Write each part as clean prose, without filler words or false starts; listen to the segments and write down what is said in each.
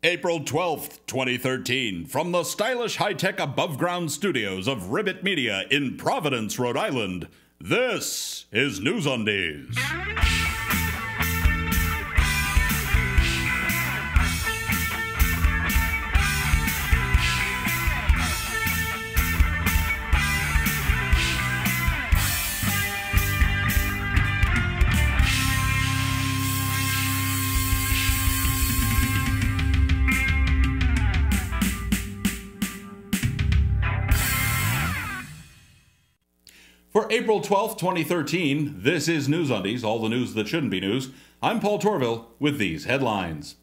April 12th, 2013, from the stylish high-tech above-ground studios of Ribbit Media in Providence, Rhode Island, this is NewsUndies. For April 12th, 2013, this is NewsUndies, all the news that shouldn't be news. I'm Paul Torville with these headlines.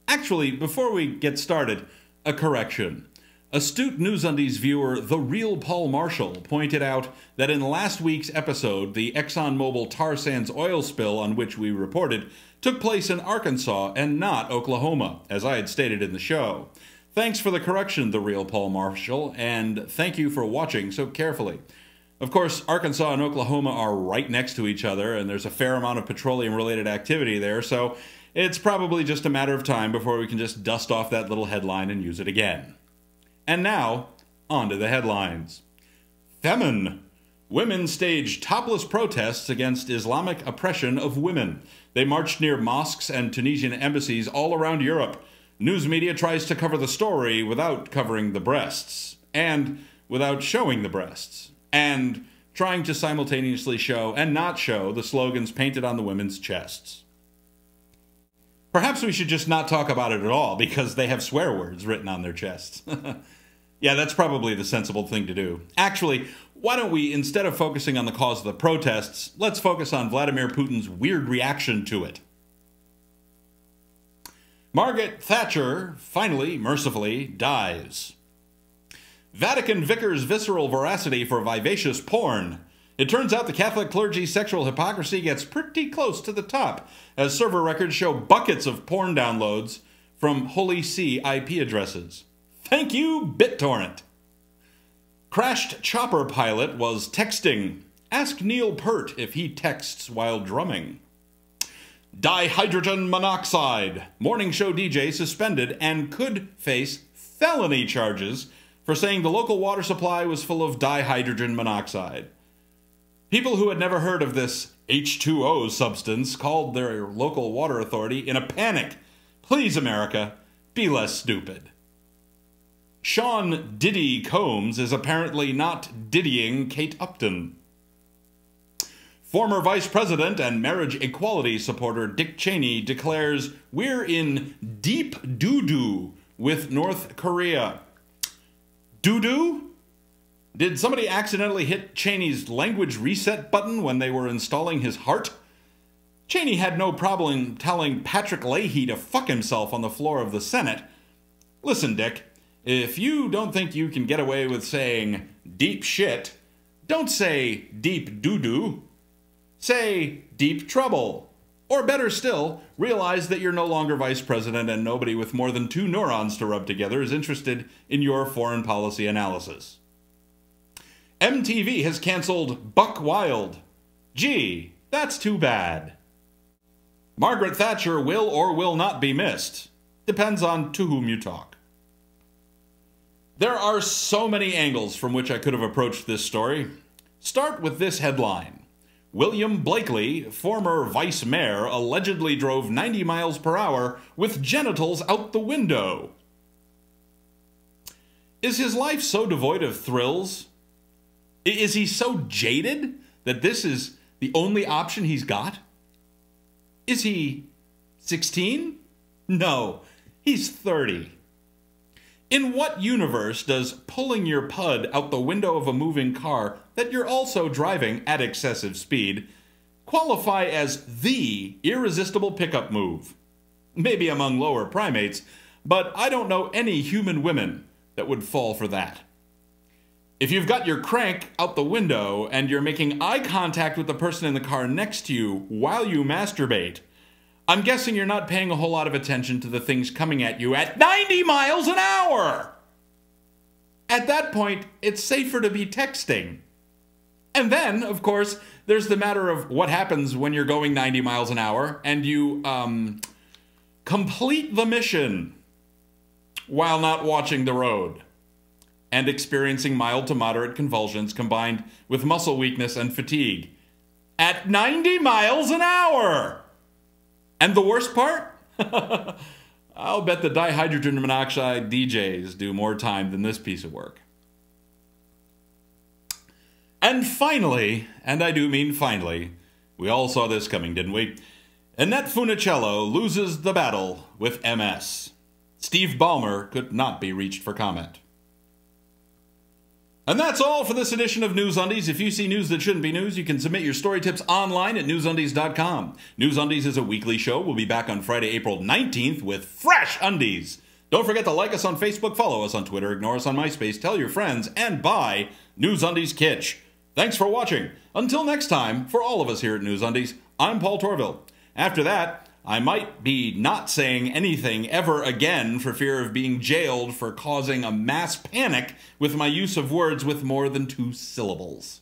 Actually, before we get started, a correction. Astute NewsUndies viewer The Real Paul Marshall pointed out that in last week's episode, the ExxonMobil tar sands oil spill on which we reported took place in Arkansas and not Oklahoma, as I had stated in the show. Thanks for the correction, The Real Paul Marshall, and thank you for watching so carefully. Of course, Arkansas and Oklahoma are right next to each other, and there's a fair amount of petroleum-related activity there, so it's probably just a matter of time before we can just dust off that little headline and use it again. And now, on to the headlines. Femin. Women stage topless protests against Islamic oppression of women. They marched near mosques and Tunisian embassies all around Europe. News media tries to cover the story without covering the breasts, and without showing the breasts, and trying to simultaneously show and not show the slogans painted on the women's chests. Perhaps we should just not talk about it at all, because they have swear words written on their chests. Yeah, that's probably the sensible thing to do. Actually, why don't we, instead of focusing on the cause of the protests, let's focus on Vladimir Putin's weird reaction to it. Margaret Thatcher, finally, mercifully, dies. Vatican vicar's visceral voracity for vivacious porn. It turns out the Catholic clergy's sexual hypocrisy gets pretty close to the top, as server records show buckets of porn downloads from Holy See IP addresses. Thank you, BitTorrent. Crashed chopper pilot was texting. Ask Neil Peart if he texts while drumming. Dihydrogen monoxide. Morning show DJ suspended and could face felony charges for saying the local water supply was full of dihydrogen monoxide. People who had never heard of this H2O substance called their local water authority in a panic. Please, America, be less stupid. Sean Diddy Combs is apparently not diddying Kate Upton. Former Vice President and marriage equality supporter Dick Cheney declares we're in deep doo-doo with North Korea. Doo-doo? Did somebody accidentally hit Cheney's language reset button when they were installing his heart? Cheney had no problem telling Patrick Leahy to fuck himself on the floor of the Senate. Listen, Dick, if you don't think you can get away with saying deep shit, don't say deep doo-doo. Say deep trouble. Or better still, realize that you're no longer vice president and nobody with more than 2 neurons to rub together is interested in your foreign policy analysis. MTV has canceled Buck Wild. Gee, that's too bad. Margaret Thatcher will or will not be missed. Depends on to whom you talk. There are so many angles from which I could have approached this story. Start with this headline. William Blakely, former vice mayor, allegedly drove 90 miles per hour with genitals out the window. Is his life so devoid of thrills? Is he so jaded that this is the only option he's got? Is he 16? No, he's 30. In what universe does pulling your pud out the window of a moving car that you're also driving at excessive speed qualify as the irresistible pickup move? Maybe among lower primates, but I don't know any human women that would fall for that. If you've got your crank out the window and you're making eye contact with the person in the car next to you while you masturbate, I'm guessing you're not paying a whole lot of attention to the things coming at you at 90 miles an hour. At that point, it's safer to be texting. And then, of course, there's the matter of what happens when you're going 90 miles an hour and you complete the mission while not watching the road, and experiencing mild to moderate convulsions combined with muscle weakness and fatigue at 90 miles an hour. And the worst part? I'll bet the dihydrogen monoxide DJs do more time than this piece of work. And finally, and I do mean finally, we all saw this coming, didn't we? Annette Funicello loses the battle with MS. Steve Ballmer could not be reached for comment. And that's all for this edition of NewsUndies. If you see news that shouldn't be news, you can submit your story tips online at NewsUndies.com. NewsUndies is a weekly show. We'll be back on Friday, April 19th with fresh undies. Don't forget to like us on Facebook, follow us on Twitter, ignore us on MySpace, tell your friends, and buy NewsUndies Kitsch. Thanks for watching. Until next time, for all of us here at NewsUndies, I'm Paul Torville. After that, I might be not saying anything ever again for fear of being jailed for causing a mass panic with my use of words with more than 2 syllables.